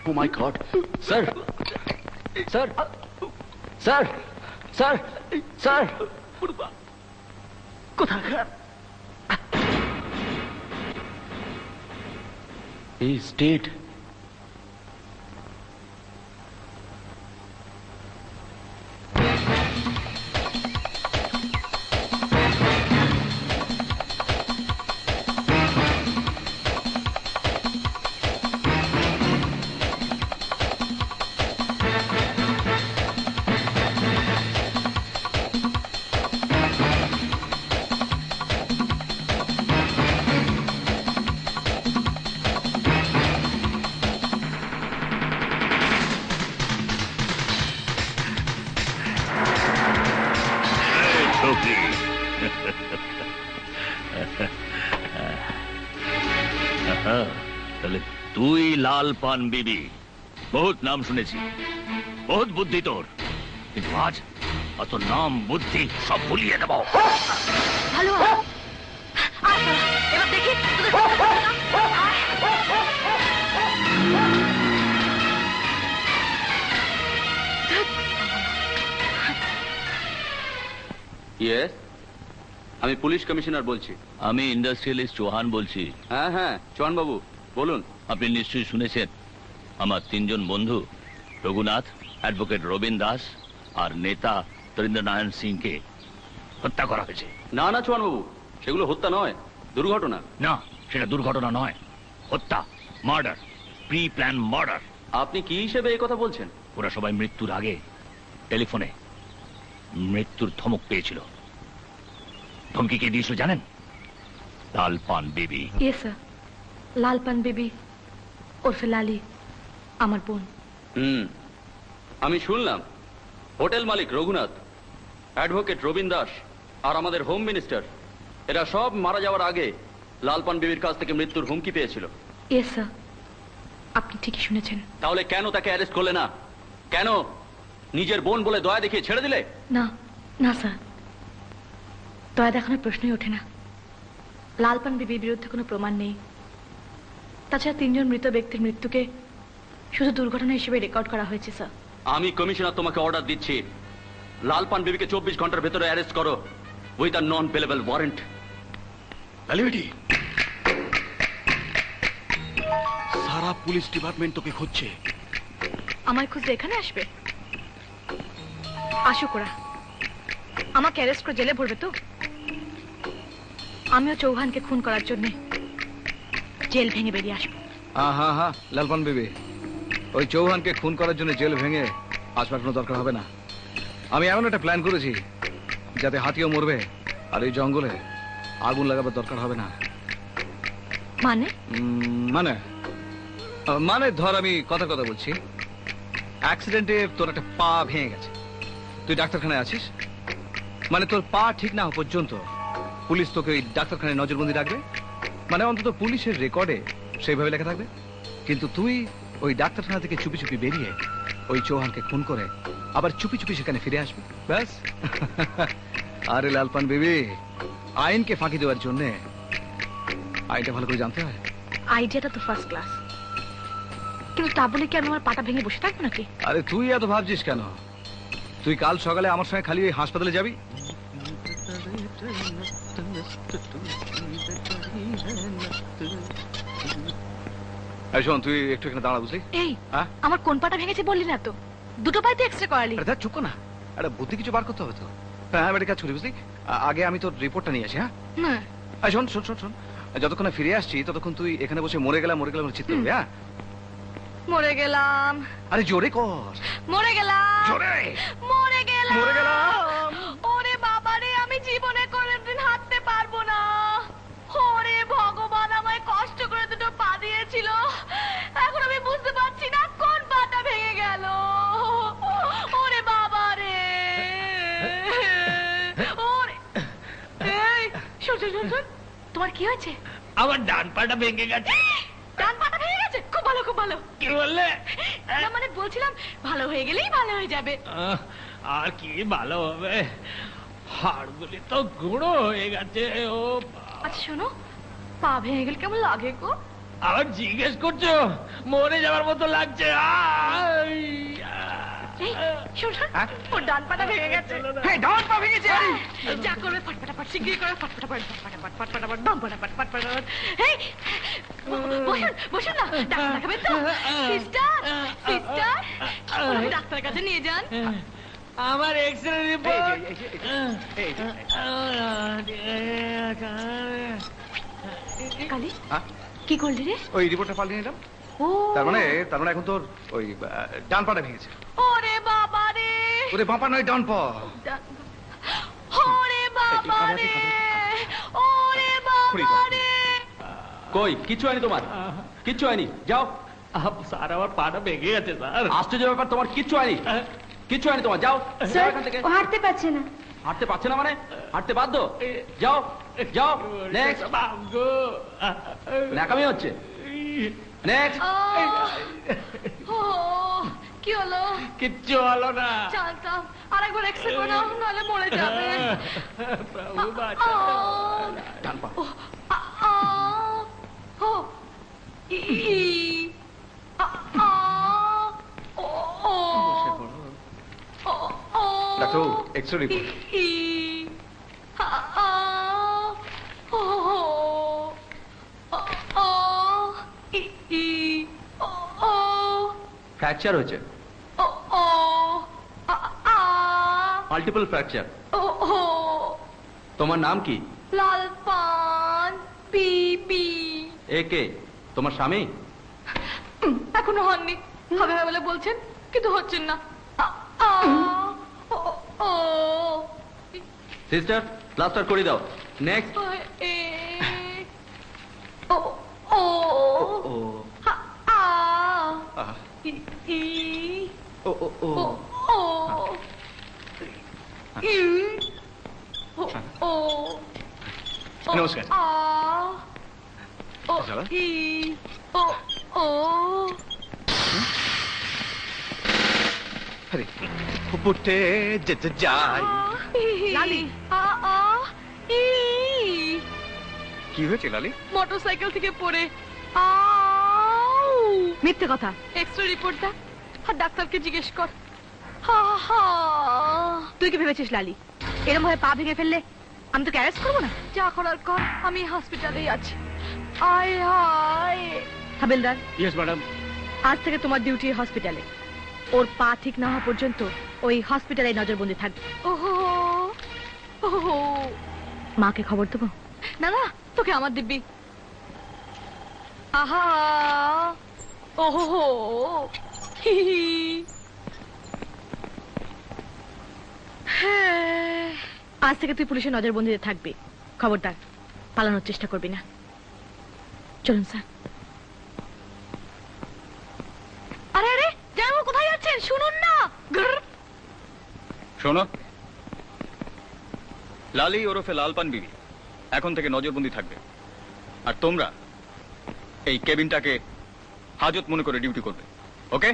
Oh my God, sir, sir, sir, sir, sir. কোথাকার? He's dead. তাহলে তুই লাল পান বিবি, বহুত নাম শুনেছি, বহুত বুদ্ধি তোর, কিন্তু আজ অত নাম বুদ্ধি সব ভুলিয়ে দেব। ভালো এবার দেখি Yes, আমি পুলিশ কমিশনার বলছি। আমি ইন্ডাস্ট্রিয়ালিস্ট চৌহান বলছি। হ্যাঁ হ্যাঁ, চৌহান বাবু বলুন। আপনি নিশ্চয়ই শুনেছেন আমার তিনজন বন্ধু রঘুনাথ, অ্যাডভোকেট রবীন দাস আর নেতা তরিন্দ্রনারায়ণ সিংকে হত্যা করা হয়েছে। না না চৌহান বাবু, সেগুলো হত্যা নয়, দুর্ঘটনা। না, সেটা দুর্ঘটনা নয়, হত্যা, মার্ডার, প্রি প্ল্যান মার্ডার। আপনি কি হিসেবে এই কথা বলছেন? ওরা সবাই মৃত্যুর আগে টেলিফোনে মৃত্যুর ধমক পেয়েছিল। ধমকি কে দিয়েছিল জানেন? লাল পান বেবি। ইয়েস স্যার, লাল পান বেবি ওরফে লালি আমার বোন। আমি শুনলাম হোটেল মালিক রঘুনাথ, অ্যাডভোকেট রবীন দাস আর আমাদের হোম মিনিস্টার এরা সব মারা যাওয়ার আগে লাল পান বেবির কাছ থেকে মৃত্যুর হুমকি পেয়েছিল। ইয়েস স্যার, আপনি ঠিকই শুনেছেন। তাহলে কেন তাকে অ্যারেস্ট করলে না? কেন নিজের বোন বলে দয়া দেখিয়ে ছেড়ে দিলে? না না স্যার, দয়া দেখানোর প্রশ্নই ওঠে না। লাল পান বিবির বিরুদ্ধে কোনো প্রমাণ নেই। তাছাড়া তিনজন মৃত ব্যক্তির মৃত্যুকে শুধু দুর্ঘটনা হিসেবে রেকর্ড করা হয়েছে স্যার। আমি কমিশনার তোমাকে অর্ডার দিচ্ছি, লাল পান বেবিকে 24 ঘন্টার ভেতরে অ্যারেস্ট করো with a non bailable warrant. সারা পুলিশ ডিপার্টমেন্ট তোকে খুঁজছে। আমায় খুঁজতে এখানে আসবে? আসুক ওরা, আমাকে অ্যারেস্ট করে জেলে ভরবে তো। আমিও চৌহানকে খুন করার জন্য জেল ভেঙে বেরিয়ে আসবো। হ্যাঁ হ্যাঁ, লালপান বেবি, ওই চৌহানকে খুন করার জন্য জেল ভেঙে আসবার কোনো দরকার হবে না। আমি এমন একটা প্ল্যান করেছি যাতে হাতিও মরবে আর এই জঙ্গলে আগুন লাগাবার দরকার হবে না। মানে? মানে মানে ধর, আমি কথা বলছি, অ্যাক্সিডেন্টে তোর একটা পা ভেঙে গেছে, তুই ডাক্তারখানায় আছিস, মানে তোর পা ঠিক না হওয়া পর্যন্ত পুলিশ তোকে ওই ডাক্তারখানায় নজরবন্দি রাখবে, মানে অন্তত পুলিশের রেকর্ডে সেইভাবে লেখা থাকবে। কিন্তু তুই ওই ডাক্তারখানা থেকে চুপি চুপি বেরিয়ে ওই চৌহানকে খুন করে আবার চুপি চুপি সেখানে ফিরে আসবে, ব্যাস। আরে লালপান বেবি, আইনকে ফাঁকি দেওয়ার জন্য আইনটা ভালো করে জানতে হয়। আইডিয়াটা তো ফার্স্ট ক্লাস, কিন্তু তা বলে কি আমি আমার পাটা ভেঙে বসে থাকবো নাকি? আরে তুই এত ভাবছিস কেন? তুই কাল সকালে আমার সঙ্গে খালি ওই হাসপাতালে যাবি। শোন, তুই একটু এখানে দাঁড়া, বুঝলি? এই, আমার কোন পাটা ভেঙেছে বললি না তো? দুটো পাইতে এক্সরে করালি। দেখ, চুপ কর না, একটা বুদ্ধি কিছু বার করতে হবে তো। হ্যাঁ, আমি একটা কাজ করি, বুঝলি, আগে আমি তোর রিপোর্টটা নিয়ে আসি। হ্যাঁ, শোন শোন শোন শোন, যতক্ষণ ফিরে আসছি ততক্ষণ তুই এখানে বসে মরে গেলাম চিৎকার করবি। হ্যাঁ, মরে গেলাম। আরে জোরে কর। মরে গেলাম, জোরে। মরে গেলাম, মরে গেলাম। ওরে বাবা রে, আমি জীবনে কোনোদিন হাঁটতে পারবো না। ওরে ভগবান, আমায় কষ্ট করে দুটো পা দিয়েছিল, এখন আমি বুঝতে পারছি না কোন পাটা ভেঙে গেল। ওরে বাবা রে, ওরে। এই শোন শোন শোন, তোমার কি হয়েছে? আমার ডান পাটা ভেঙে গেছে। ডান পাটা ভেঙে গেছে? খুব ভালো খুব ভালো। কি বললে? না মানে বলছিলাম ভালো হয়ে গেলেই ভালো হয়ে যাবে। আর কি ভালো হবে, হাড়গুলি তো গুঁড়ো হয়ে গেছে। ও আচ্ছা শোনো, পা ভেঙে গেলে কেমন লাগে গো? আবার জিজ্ঞেস করছো? মরে যাওয়ার মতো লাগছে। এই, শোন, শোন, হ্যাঁ? ওর ডান পাটা ভেঙে গেছে। হ্যাঁ, ডান পা ভেঙেছে। যা করবে ফটফটাফট শিগগিরই করো, ফটফটাফট ফটফটাফট বাম ফটাফট ফটফটাফট। এই, বসুন বসুন না, ডাক্তার দেখাবেন তো? সিস্টার, সিস্টার, ওনাকে ডাক্তারের কাছে নিয়ে যান। আমার এক্সরে রিপোর্ট। কালি, হ্যাঁ? কি করলি রে? ওই রিপোর্টটা পাল্টে নিলাম। ও, তার মানে এখন তোর ওই ডান পাটা ভেঙেছে। ওরে বাবা রে, ওরে বাঁপা নয়, ডান পা। ওরে বাবা রে, ওরে বাবা রে। কই কিচ্ছু হয়নি তোমার, কিচ্ছু হয়নি, যাও। স্যার আমার পাটা ভেঙে গেছে স্যার। আশ্চর্য ব্যাপার, তোমার কিচ্ছু হয়নি, কিচ্ছু হয়নি তোমার, যাও যাও এখান থেকে। ও হাঁটতে পারছে না। হাঁটতে পারছে না মানে? হাঁটতে বাধ্য, যাও যাও। নেক্সট, বাবগো। ন্যাকামি হচ্ছে। নেক্সট। ও, কি হলো? কিচ্ছু হলো না। জানতাম, আরেকবার এক্সরে করে নাও, নাহলে মরে যাবে। প্রভু বাঁচাও। ডান পা। Doctor, X-ray report. ফ্র্যাকচার হয়েছে, মাল্টিপল ফ্র্যাকচার। তোমার নাম কি? লাল পান পিপি। এ কে? তোমার স্বামী? এখনো হননি, হবে হবে বলে বলছেন, কিন্তু হচ্ছেন না। সিস্টার, প্লাস্টার করে দাও। নেক্সট। ও ও ও আ আহ, ই ই ও ও ও ও ও ই ও ও নমস্কার। আ ও চলো। ই ও ও আরে ফুটে যেতে যাই। লালি আ আ ই কি হয়েছে লালি? মোটরসাইকেল থেকে পড়ে মিথ্যে কথা। এক্সরে রিপোর্ট দা, আর ডাক্তারকে জিজ্ঞেস কর। হা হা, তুই কি ভেবেছিস লালি, এরকম ভাবে পা ভেঙে ফেললে আমি তোকে অ্যারেস্ট করবো না? যা করার কর, আমি হসপিটালেই আছি। আয় হায়। হাবিলদার, ইয়েস ম্যাডাম। আজ থেকে তোমার ডিউটি হসপিটালে। ওর পা ঠিক না হওয়া পর্যন্ত ওই হসপিটালে নজরবন্দি থাকবে। ওহো ওহো, মাকে খবর দেবো? না না, তোকে আমার দিব্যি। আহা, ওহো হি হি। হ্যাঁ, আজ থেকে তুই পুলিশের নজরবন্দিতে থাকবি। খবরদার পালানোর চেষ্টা করবি না। চলুন স্যার। আরে আরে, জামাইবাবু কোথায় যাচ্ছেন? শুনুন না। গ্রর। শোনো, লালি ওরফে লালপান বিবি এখন থেকে নজরবন্দি থাকবে, আর তোমরা এই কেবিনটাকে হাজত মনে করে ডিউটি করবে। ওকে?